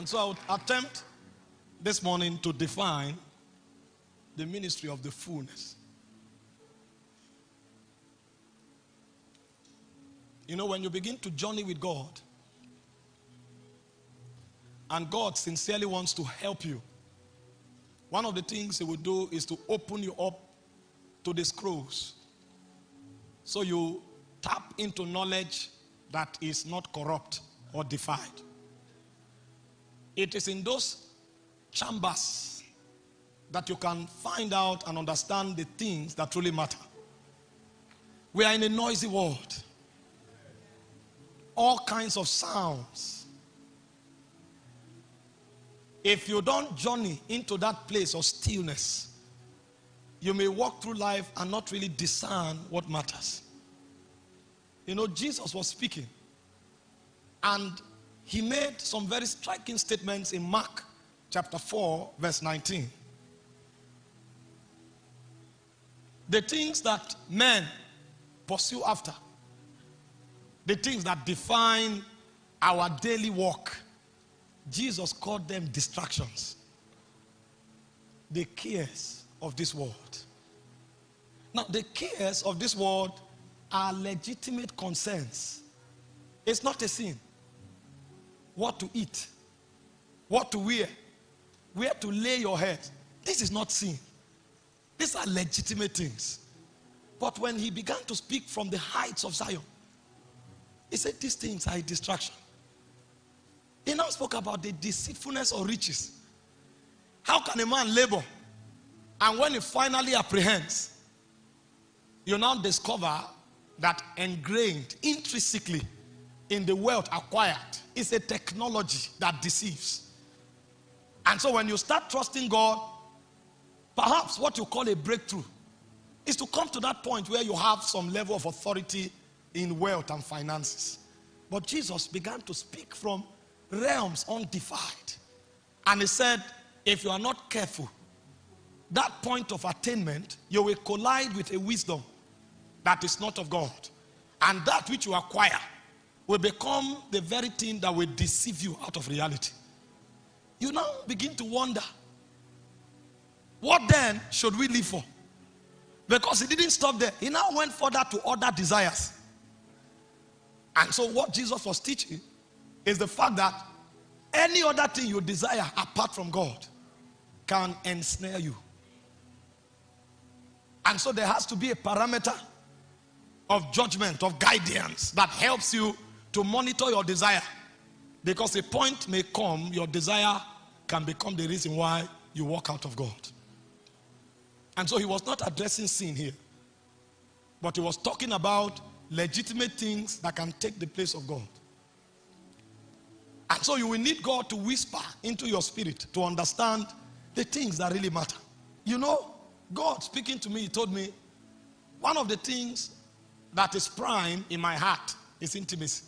And so I would attempt this morning to define the ministry of the fullness. You know, when you begin to journey with God, and God sincerely wants to help you, one of the things He will do is to open you up to the scrolls. So you tap into knowledge that is not corrupt or defiled. It is in those chambers that you can find out and understand the things that truly matter. We are in a noisy world. All kinds of sounds. If you don't journey into that place of stillness, you may walk through life and not really discern what matters. You know, Jesus was speaking, and He made some very striking statements in Mark chapter 4, verse 19. The things that men pursue after, the things that define our daily walk, Jesus called them distractions. The cares of this world. Now, the cares of this world are legitimate concerns. It's not a sin. What to eat, what to wear, where to lay your head, this is not sin. These are legitimate things. But when He began to speak from the heights of Zion, He said these things are a distraction. He now spoke about the deceitfulness of riches. How can a man labor, and when he finally apprehends, you now discover that ingrained intrinsically in the wealth acquired is a technology that deceives. And so when you start trusting God, perhaps what you call a breakthrough is to come to that point where you have some level of authority in wealth and finances. But Jesus began to speak from realms undefiled. And He said, if you are not careful, that point of attainment, you will collide with a wisdom that is not of God. And that which you acquire will become the very thing that will deceive you out of reality. You now begin to wonder, what then should we live for? Because He didn't stop there. He now went further to other desires. And so what Jesus was teaching is the fact that any other thing you desire apart from God can ensnare you. And so there has to be a parameter of judgment, of guidance that helps you to monitor your desire. Because a point may come, your desire can become the reason why you walk out of God. And so He was not addressing sin here, but He was talking about legitimate things that can take the place of God. And so you will need God to whisper into your spirit to understand the things that really matter. You know, God speaking to me, He told me, one of the things that is prime in my heart is intimacy.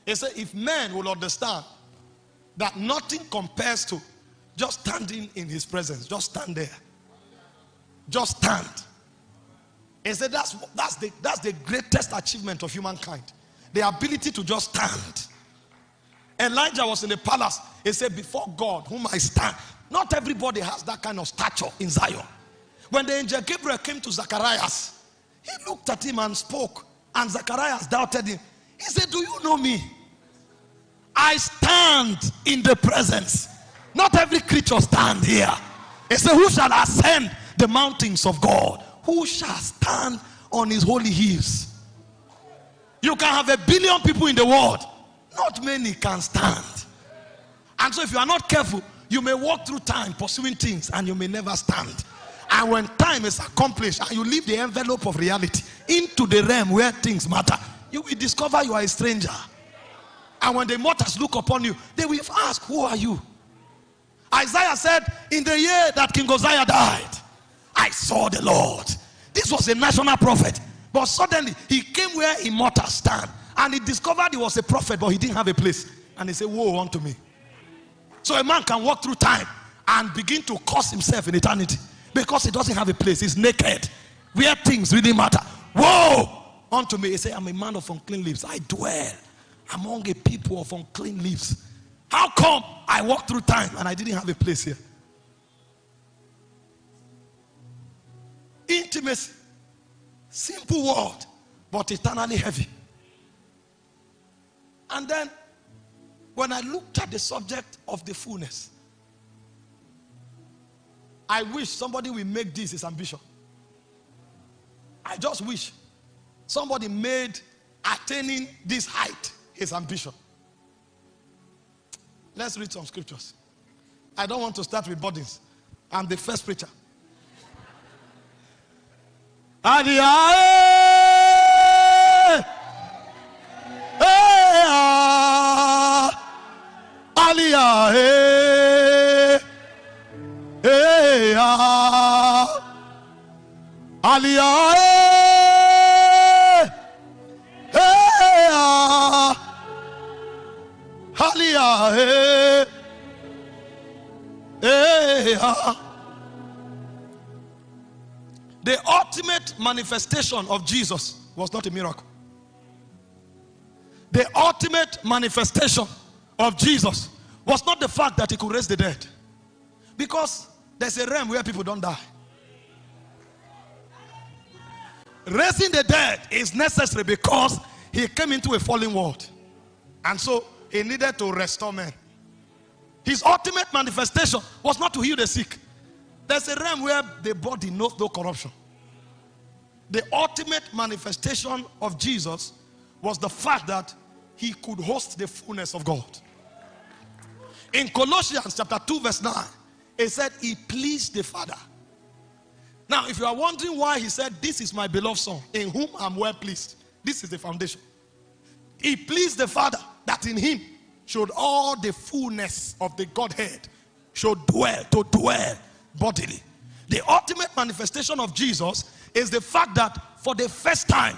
He said, if men will understand that nothing compares to just standing in His presence, just stand there. Just stand. He said that's the greatest achievement of humankind. The ability to just stand. Elijah was in the palace. He said, before God, whom I stand. Not everybody has that kind of stature in Zion. When the angel Gabriel came to Zacharias, he looked at him and spoke. And Zacharias doubted him. He said, do you know me? I stand in the presence. Not every creature stand here. He said, who shall ascend the mountains of God? Who shall stand on His holy hills? You can have 1 billion people in the world. Not many can stand. And so if you are not careful, you may walk through time pursuing things and you may never stand. And when time is accomplished and you leave the envelope of reality into the realm where things matter, you will discover you are a stranger. And when the mortals look upon you, they will ask, who are you? Isaiah said, in the year that King Uzziah died, I saw the Lord. This was a national prophet. But suddenly, he came where immortals stand. And he discovered he was a prophet, but he didn't have a place. And he said, woe unto me. So a man can walk through time and begin to curse himself in eternity. Because he doesn't have a place. He's naked. Where things really matter. Woe unto me. He said, I'm a man of unclean lips. I among a people of unclean lips. How come I walked through time and I didn't have a place here? Intimacy. Simple word, but eternally heavy. And then, when I looked at the subject of the fullness, I wish somebody will make this his ambition. I just wish somebody made attaining this height his ambition. Let's read some scriptures. I don't want to start with burdens. I'm the first preacher. The ultimate manifestation of Jesus was not a miracle. The ultimate manifestation of Jesus was not the fact that he could raise the dead. Because there's a realm where people don't die. Raising the dead is necessary because he came into a fallen world. And so he needed to restore men. His ultimate manifestation was not to heal the sick. There's a realm where the body knows no corruption. The ultimate manifestation of Jesus was the fact that he could host the fullness of God. In Colossians chapter 2 verse 9, it said he pleased the Father. Now, if you are wondering why he said, this is my beloved Son, in whom I'm well pleased, this is the foundation. He pleased the Father that in him should all the fullness of the Godhead should dwell bodily. The ultimate manifestation of Jesus is the fact that for the first time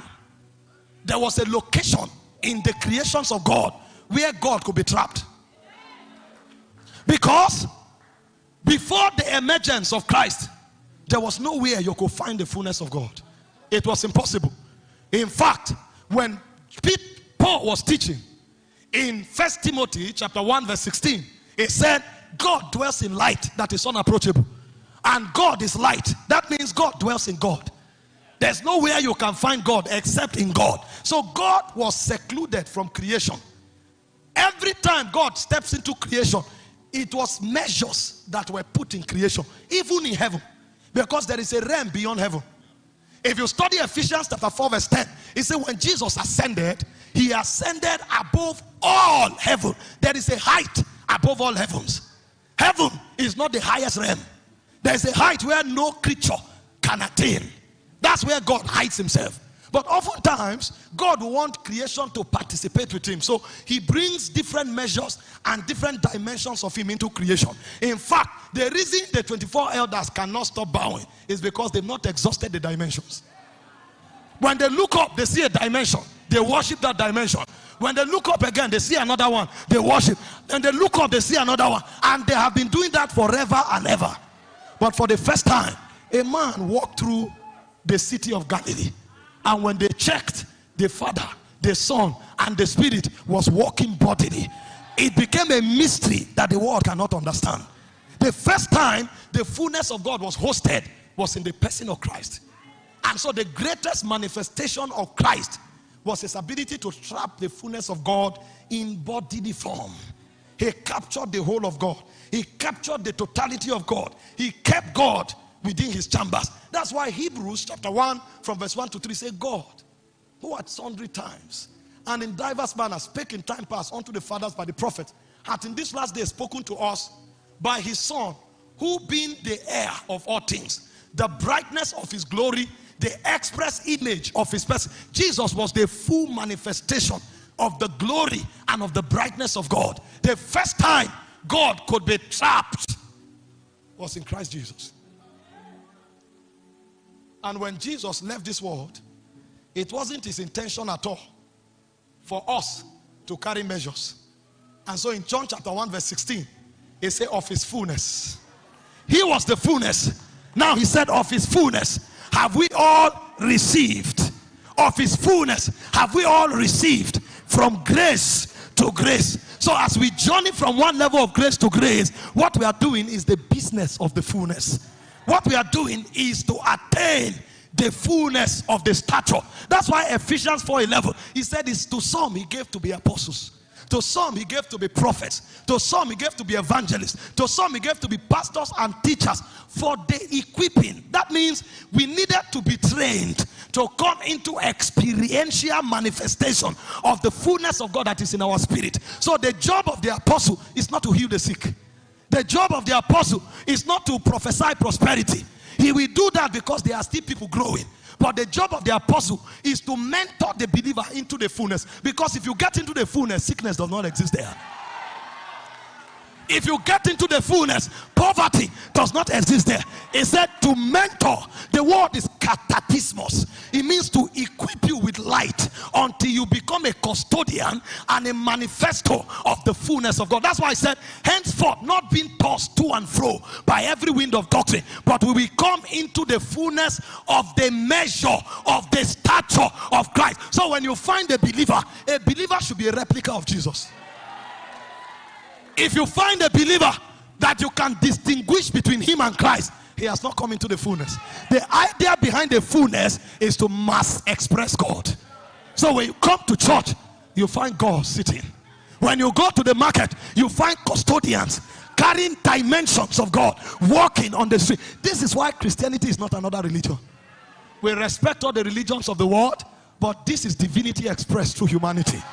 there was a location in the creations of God where God could be trapped. Because before the emergence of Christ, there was nowhere you could find the fullness of God. It was impossible. In fact, when Paul was teaching in 1 Timothy chapter 1 verse 16, it said God dwells in light that is unapproachable, and God is light. That means God dwells in God. There's nowhere you can find God except in God. So God was secluded from creation. Every time God steps into creation, it was measures that were put in creation, even in heaven, because there is a realm beyond heaven. If you study Ephesians chapter 4 verse 10, it says when Jesus ascended, he ascended above all heaven. There is a height above all heavens. Heaven is not the highest realm. There is a height where no creature can attain. That's where God hides himself. But oftentimes, God wants creation to participate with him. So he brings different measures and different dimensions of him into creation. In fact, the reason the 24 elders cannot stop bowing is because they've not exhausted the dimensions. When they look up, they see a dimension. They worship that dimension. When they look up again, they see another one. They worship. Then they look up, they see another one. And they have been doing that forever and ever. But for the first time, a man walked through the city of Galilee. And when they checked, the Father, the Son, and the Spirit was walking bodily. It became a mystery that the world cannot understand. The first time the fullness of God was hosted was in the person of Christ. And so the greatest manifestation of Christ was his ability to trap the fullness of God in bodily form. He captured the whole of God. He captured the totality of God. He kept God within his chambers. That's why Hebrews chapter 1 from verse 1 to 3 say, God, who at sundry times and in diverse manners spake in time past unto the fathers by the prophets, hath in this last day spoken to us by his Son, who being the heir of all things, the brightness of his glory, the express image of his person. Jesus was the full manifestation of the glory and of the brightness of God. The first time God could be trapped was in Christ Jesus. And when Jesus left this world, it wasn't his intention at all for us to carry measures. And so in John chapter 1 verse 16, he said of his fullness. He was the fullness. Now he said of his fullness have we all received. Of his fullness have we all received from grace to grace. So as we journey from one level of grace to grace, what we are doing is the business of the fullness. What we are doing is to attain the fullness of the stature. That's why Ephesians 4:11, he said, it's to some he gave to be apostles, to some he gave to be prophets, to some he gave to be evangelists, to some he gave to be pastors and teachers for the equipping. That means we needed to be trained to come into experiential manifestation of the fullness of God that is in our spirit. So the job of the apostle is not to heal the sick. The job of the apostle is not to prophesy prosperity. He will do that because there are still people growing. But the job of the apostle is to mentor the believer into the fullness. Because if you get into the fullness, sickness does not exist there. If you get into the fullness, poverty does not exist there. It said to mentor. The word is katatismos. It means to equip you with light until you become a custodian and a manifesto of the fullness of God. That's why I said, henceforth, not being tossed to and fro by every wind of doctrine, but we will come into the fullness of the measure of the stature of Christ. So when you find a believer should be a replica of Jesus. If you find a believer that you can distinguish between him and Christ, he has not come into the fullness. The idea behind the fullness is to mass express God. So when you come to church, you find God sitting. When you go to the market, you find custodians carrying dimensions of God, walking on the street. This is why Christianity is not another religion. We respect all the religions of the world, but this is divinity expressed through humanity.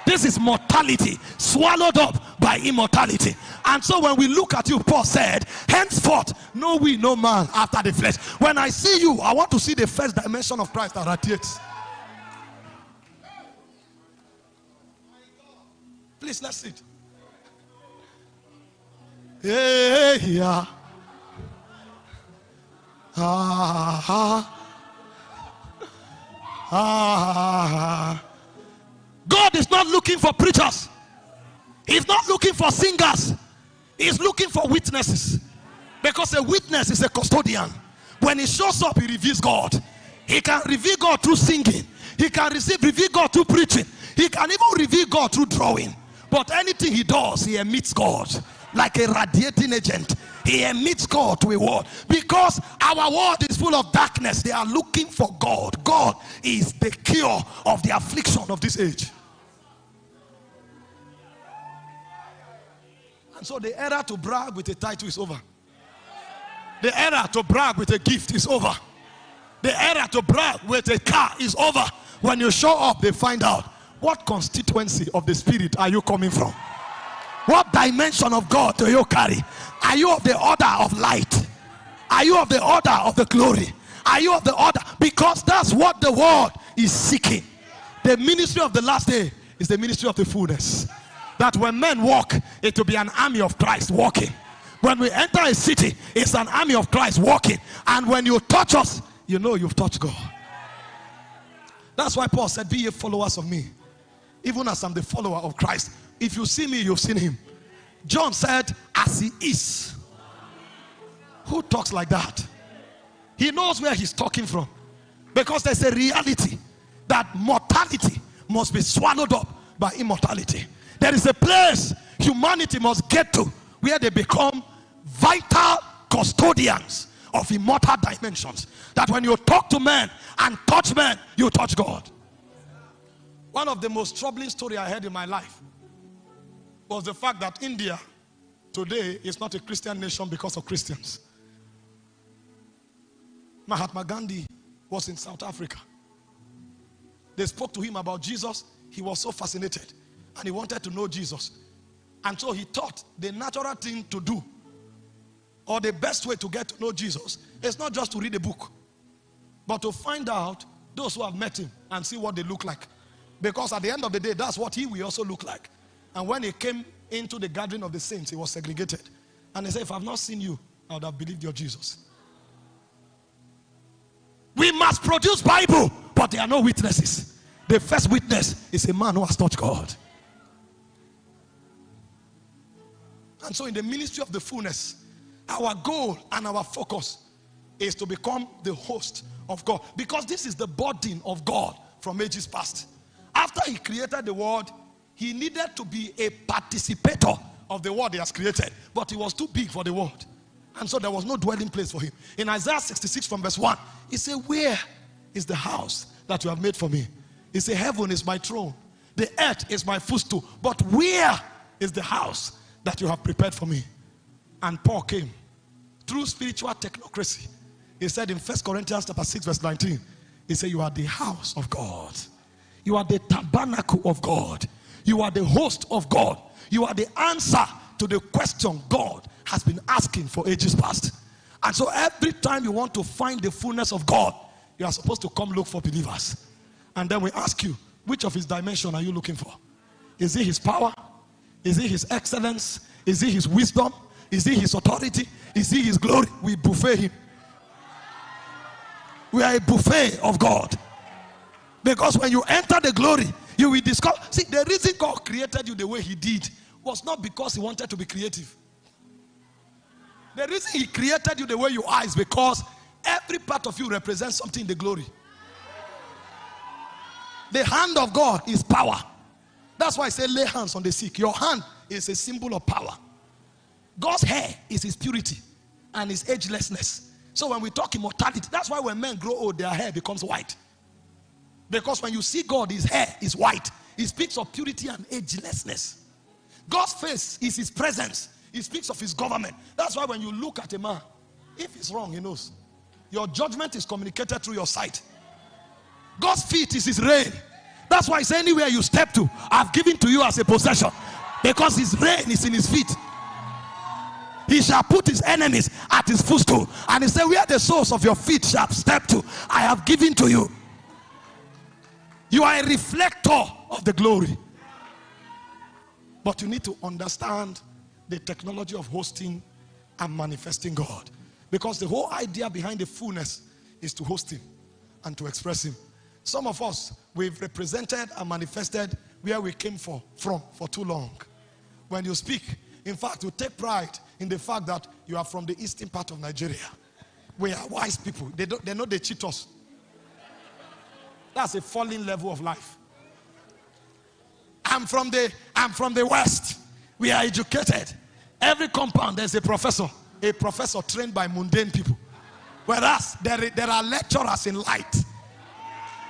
This is mortality swallowed up by immortality. And so when we look at you, Paul said, henceforth know we no man after the flesh. When I see you, I want to see the first dimension of Christ that radiates. Please, let's sit. Yeah, yeah. God is not looking for preachers. He's not looking for singers. He's looking for witnesses. Because a witness is a custodian. When he shows up, he reveals God. He can reveal God through singing. He can reveal God through preaching. He can even reveal God through drawing. But anything he does, he emits God. Like a radiating agent. He emits God to a world. Because our world is full of darkness. They are looking for God. God is the cure of the affliction of this age. And so the era to brag with a title is over. The era to brag with a gift is over. The era to brag with a car is over. When you show up, they find out, what constituency of the spirit are you coming from? What dimension of God do you carry? Are you of the order of light? Are you of the order of the glory? Are you of the order? Because that's what the world is seeking. The ministry of the last day is the ministry of the fullness. That when men walk, it will be an army of Christ walking. When we enter a city, it's an army of Christ walking. And when you touch us, you know you've touched God. That's why Paul said, be ye followers of me, even as I'm the follower of Christ. If you see me, you've seen him. John said, as he is. Who talks like that? He knows where he's talking from. Because there's a reality that mortality must be swallowed up by immortality. There is a place humanity must get to where they become vital custodians of immortal dimensions. That when you talk to men and touch men, you touch God. One of the most troubling stories I heard in my life was the fact that India today is not a Christian nation because of Christians. Mahatma Gandhi was in South Africa. They spoke to him about Jesus. He was so fascinated and he wanted to know Jesus. And so he thought the natural thing to do, or the best way to get to know Jesus, is not just to read a book, but to find out those who have met him and see what they look like. Because at the end of the day, that's what he will also look like. And when he came into the gathering of the saints, he was segregated. And he said, if I've not seen you, I would have believed you're Jesus. We must produce Bible, but there are no witnesses. The first witness is a man who has touched God. And so in the ministry of the fullness, our goal and our focus is to become the host of God. Because this is the burden of God from ages past. After he created the world, he needed to be a participator of the world he has created. But he was too big for the world. And so there was no dwelling place for him. In Isaiah 66 from verse 1, he said, where is the house that you have made for me? He said, heaven is my throne. The earth is my footstool. But where is the house that you have prepared for me? And Paul came through spiritual technocracy. He said in 1 Corinthians chapter 6 verse 19, he said, you are the house of God. You are the tabernacle of God. You are the host of God. You are the answer to the question God has been asking for ages past. And so every time you want to find the fullness of God, you are supposed to come look for believers. And then we ask you, which of his dimension are you looking for? Is it his power? Is it his excellence? Is it his wisdom? Is it his authority? Is it his glory? We buffet him. We are a buffet of God. Because when you enter the glory, you will discover. See, the reason God created you the way he did was not because he wanted to be creative. The reason he created you the way you are is because every part of you represents something in the glory. The hand of God is power. That's why I say lay hands on the sick. Your hand is a symbol of power. God's hair is his purity and his agelessness. So when we talk immortality, that's why when men grow old, their hair becomes white. Because when you see God, his hair is white. He speaks of purity and agelessness. God's face is his presence. He speaks of his government. That's why when you look at a man, if he's wrong, he knows. Your judgment is communicated through your sight. God's feet is his reign. That's why it's anywhere you step to, I've given to you as a possession. Because his reign is in his feet. He shall put his enemies at his footstool. And he said, where the soles of your feet shall step to, I have given to you. You are a reflector of the glory. But you need to understand the technology of hosting and manifesting God. Because the whole idea behind the fullness is to host him and to express him. Some of us, we've represented and manifested where we came from for too long. When you speak, in fact, you take pride in the fact that you are from the eastern part of Nigeria. We are wise people. They know they cheat us. That's a falling level of life. I'm from the west. We are educated. Every compound there's a professor trained by mundane people. Whereas there are lecturers in light.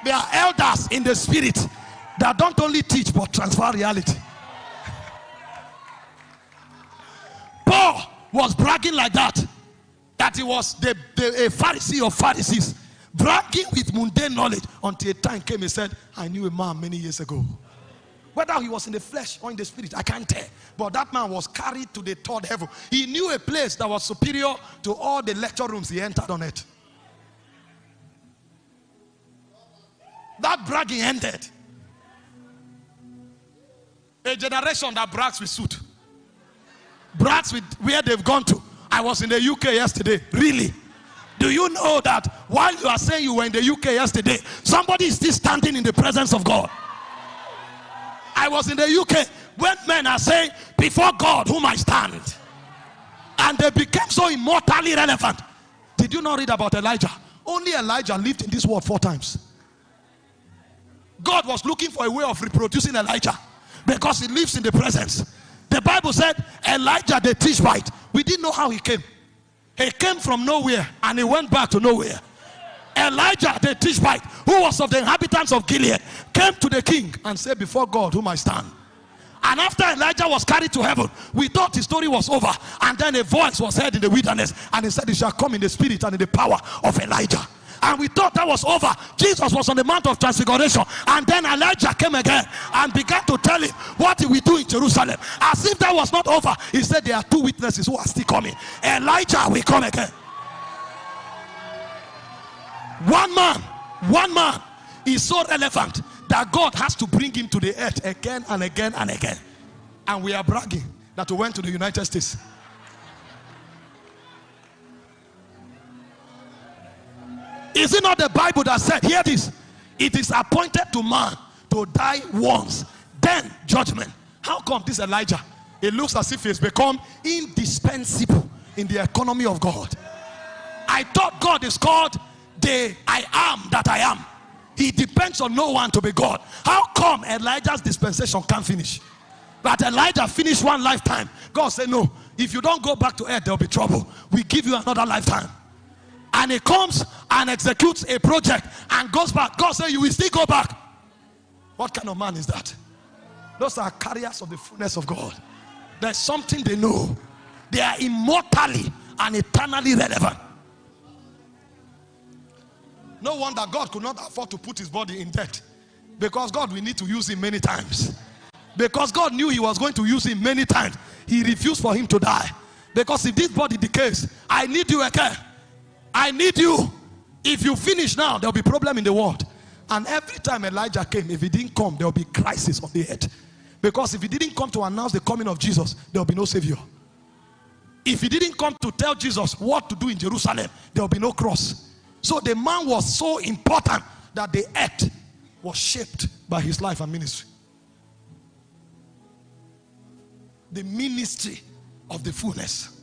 There are elders in the spirit that don't only teach but transfer reality. Paul was bragging like that he was a Pharisee of Pharisees, bragging with mundane knowledge until a time came. He said, I knew a man many years ago. Whether he was in the flesh or in the spirit, I can't tell. But that man was carried to the third heaven. He knew a place that was superior to all the lecture rooms he entered on it. That bragging ended. A generation that brags with suit. Brags with where they've gone to. I was in the UK yesterday. Really? Do you know that while you are saying you were in the UK yesterday, somebody is still standing in the presence of God? I was in the UK when men are saying, before God whom I stand. And they became so immortally relevant. Did you not read about Elijah? Only Elijah lived in this world 4 times. God was looking for a way of reproducing Elijah because he lives in the presence. The Bible said Elijah the Tishbite, we didn't know how he came. He came from nowhere and he went back to nowhere. Elijah the Tishbite, who was of the inhabitants of Gilead, came to the king and said, before God whom I stand. And after Elijah was carried to heaven, we thought his story was over. And then a voice was heard in the wilderness and he said, he shall come in the spirit and in the power of Elijah. And we thought that was over. Jesus was on the Mount of Transfiguration. And then Elijah came again and began to tell him what he will do in Jerusalem. As if that was not over. He said there are 2 witnesses who are still coming. Elijah will come again. One man is so relevant that God has to bring him to the earth again and again and again. And we are bragging that we went to the United States. Is it not the Bible that said, hear this, it is appointed to man to die once, then judgment. How come this Elijah, it looks as if he's become indispensable in the economy of God? I thought God is called the I am that I am. He depends on no one to be God. How come Elijah's dispensation can't finish? But Elijah finished one lifetime. God said, no, if you don't go back to earth, there'll be trouble. We give you another lifetime. And he comes and executes a project and goes back. God said, you will still go back. What kind of man is that? Those are carriers of the fullness of God. There's something they know. They are immortally and eternally relevant. No wonder God could not afford to put his body in debt, because God will need to use him many times. Because God knew he was going to use him many times, he refused for him to die. Because if this body decays, I need you again. I need you. If you finish now, there will be problem in the world. And every time Elijah came, if he didn't come, there will be crisis on the earth. Because if he didn't come to announce the coming of Jesus, there will be no savior. If he didn't come to tell Jesus what to do in Jerusalem, there will be no cross. So the man was so important that the earth was shaped by his life and ministry. The ministry of the fullness.